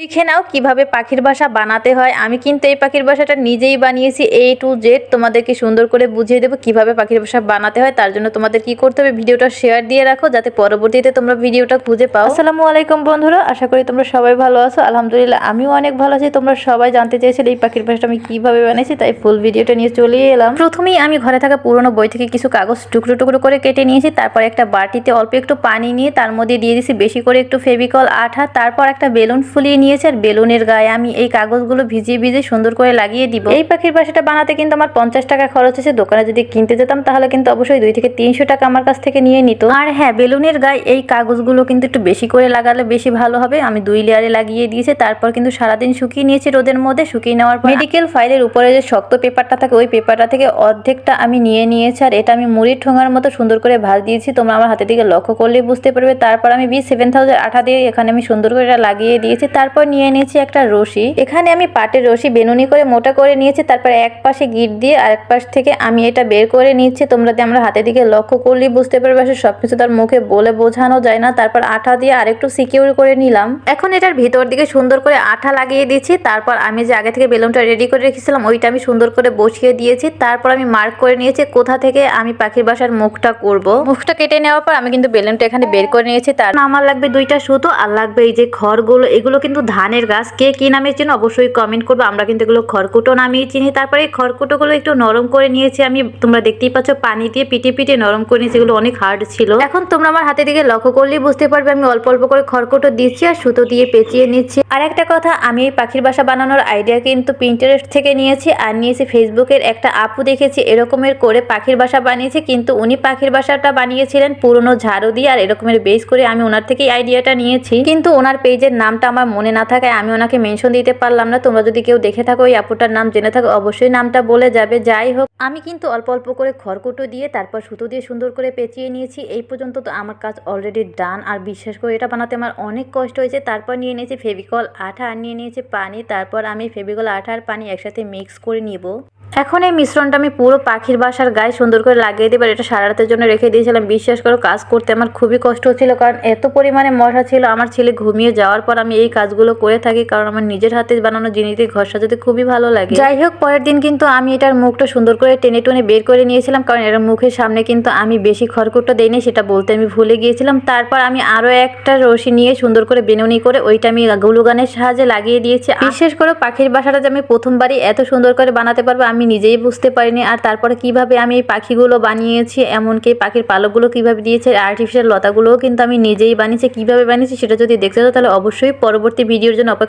শিখে নাও কিভাবে পাখির বাসা বানাতে হয়। আমি কিন্তু এই পাখির বাসাটা নিজেই বানিয়েছি A to Z। তোমাদেরকে সুন্দর করে বুঝিয়ে দেবো কিভাবে পাখির বাসা বানাতে হয়। তার জন্য তোমাদের কি করতে হবে, ভিডিওটা শেয়ার দিয়ে রাখো যাতে পরবর্তীতে তোমরা ভিডিওটা খুঁজে পাও। আসসালামু আলাইকুম বন্ধুরা, আশা করি তোমরা সবাই ভালো আছো। আলহামদুলিল্লাহ আমিও অনেক ভালো আছি। তোমরা সবাই জানতে চেয়েছিলে এই পাখির বাসাটা আমি কিভাবে বানিয়েছি, তাই ফুল ভিডিওটা নিয়ে চলে এলাম। প্রথমেই আমি ঘরে থাকা পুরোনো বই থেকে কিছু কাগজ টুকরো টুকরো করে কেটে নিয়েছি। তারপর একটা বাটিতে অল্প একটু পানি নিয়ে তার মধ্যে দিয়ে দিয়েছি বেশি করে একটু ফেভিকল আঠা। তারপর একটা বেলুন ফুলিয়ে নিয়েছি, আর বেলুনের গায়ে আমি এই কাগজগুলো ভিজিয়ে ভিজিয়ে সুন্দর করে লাগিয়ে দিব। এই পাখির বাসাটা বানাতে কিন্তু আমার 50 টাকা খরচ হয়েছে। দোকানে যদি কিনতে যেতাম তাহলে কিন্তু অবশ্যই 2 থেকে 300 টাকা আমার কাছ থেকে নিয়ে নিত। আর হ্যাঁ, বেলুনের গায়ে এই কাগজগুলো কিন্তু একটু বেশি করে লাগালে বেশি ভালো হবে। আমি 2 লেয়ারে লাগিয়ে দিয়েছি। তারপর কিন্তু সারাদিন শুকিয়ে নিয়েছি রোদের মধ্যে। শুকিয়ে নেওয়ার পর মেডিকেল ফাইলের উপরে যে শক্ত পেপারটা থাকে ওই পেপারটা থেকে অর্ধেকটা আমি নিয়ে নিয়েছি, আর এটা আমি মুড়ির ঠোঙার মতো সুন্দর করে ভাঁজ দিয়েছি। তোমরা আমার হাতের দিকে লক্ষ্য করলেই বুঝতে পারবে। তারপর আমি B7000 আঠা দিয়ে এখানে আমি সুন্দর করে এটা লাগিয়ে দিয়েছি। তারপর নিয়ে নিয়েছি একটা রশি। এখানে আমি পাটের রশি বেনুনি করে মোটা করে নিয়েছি। তারপর এক পাশে গিট দিয়ে আরেক পাশ থেকে আমি এটা বের করে নিচ্ছি। তোমরা আমরা হাতের দিকে লক্ষ্য করলেই বুঝতে পারবে। সবকিছু তার মুখে বলে বোঝানো যায় না। তারপর আঠা দিয়ে আরেকটু সিকিউর করে নিলাম। এখন এটার ভিতর দিকে সুন্দর করে আঠা লাগিয়ে দিচ্ছি। তারপর আমি যে আগে থেকে বেলুনটা রেডি করে রেখেছিলাম ওইটা আমি সুন্দর করে বসিয়ে দিয়েছি। তারপর আমি মার্ক করে নিয়েছি কোথা থেকে আমি পাখির বাসার মুখটা করব। মুখটা কেটে নেওয়ার পর আমি কিন্তু বেলুনটা এখানে বের করে নিয়েছি। তার আমার লাগবে 2টা সুতো, আর লাগবে এই যে খড়গুলো। এগুলো কিন্তু ধানের গাছ। কে কি নামে চিনো অবশ্যই কমেন্ট করবো। আমরা কিন্তু এগুলো খড়কুটো নামিয়ে চিনি। তারপরে এই খড়কুটোগুলো একটু নরম করে নিয়েছি আমি। তোমরা দেখতেই পাচ্ছ পানি দিয়ে পিটে পিটে নরম করে নিয়েছি। এগুলো অনেক হার্ড ছিল। এখন তোমরা আমার হাতের দিকে লক্ষ্য করলেই বুঝতে পারবে আমি অল্প অল্প করে খড়কুটো দিচ্ছি আর সুতো দিয়ে পেঁচিয়ে নিচ্ছি। আর একটা কথা, আমি এই পাখির বাসা বানানোর আইডিয়া কিন্তু পিন্টারেস্ট থেকে নিয়েছি, আর নিয়েছি ফেসবুকের একটা আপু দেখেছি এরকমের করে পাখির বাসা বানিয়েছে। কিন্তু উনি পাখির বাসাটা বানিয়েছিলেন পুরনো ঝাড়ু দিয়ে, আর এরকমের বেস করে আমি ওনার থেকেই আইডিয়াটা নিয়েছি। কিন্তু ওনার পেজের নামটা আমার মনে না থাকায় আমি ওনাকে মেনশন দিতে পারলাম না। তোমরা যদি কেউ দেখে থাকো এই আপুটার নাম জেনে থাকো অবশ্যই নামটা বলে যাবে। যাই হোক, আমি কিন্তু অল্প অল্প করে খড়কুটো দিয়ে তারপর সুতো দিয়ে সুন্দর করে পেঁচিয়ে নিয়েছি। এই পর্যন্ত তো আমার কাজ অলরেডি ডান। আর বিশ্বাস করে এটা বানাতে আমার অনেক কষ্ট হয়েছে। তারপর নিয়ে নিয়েছি ফেভিকল আঠা, আর নিয়ে নিয়েছি পানি। তারপর আমি ফেভিকল আঠা আর পানি একসাথে মিক্স করে নিব। এখন এই মিশ্রণটা আমি পুরো পাখির বাসার গায়ে সুন্দর করে লাগিয়ে দেবার। এটা সারা রাতের জন্য রেখে দিয়েছিলাম। বিশ্বাস করো কাজ করতে আমার খুবই কষ্ট হচ্ছিল, কারণ এত পরিমাণে মশা ছিল। আমার ছেলে ঘুমিয়ে যাওয়ার পর আমি এই কাজগুলো করে থাকি, কারণ আমার নিজের হাতে বানানো জিনিস দিয়ে ঘর সাজাতে খুবই ভালো লাগে। যাই হোক, পরের দিন কিন্তু আমি এটার মুখটা সুন্দর করে টেনে টেনে বের করে নিয়েছিলাম, কারণ এর মুখের সামনে কিন্তু আমি বেশি খড়কুটো দেইনি, সেটা বলতে আমি ভুলে গিয়েছিলাম। তারপর আমি আরো একটা রশি নিয়ে সুন্দর করে বেনুনি করে ওইটা আমি গ্লুগানের সাহায্যে লাগিয়ে দিয়েছি। বিশেষ করে পাখির বাসাটা যে আমি প্রথমবারই এত সুন্দর করে বানাতে পারবো আমি নিজেই বুঝতে পারিনি। আর তারপরে কিভাবে আমি এই পাখিগুলো বানিয়েছি, এমনকি পাখির পালকগুলো কিভাবে দিয়েছে, আর্টিফিশিয়াল লতাগুলোও কিন্তু আমি নিজেই বানিয়েছি। কিভাবে বানিয়েছি সেটা যদি দেখতে চাও তাহলে অবশ্যই পরবর্তী ভিডিওর জন্য অপেক্ষা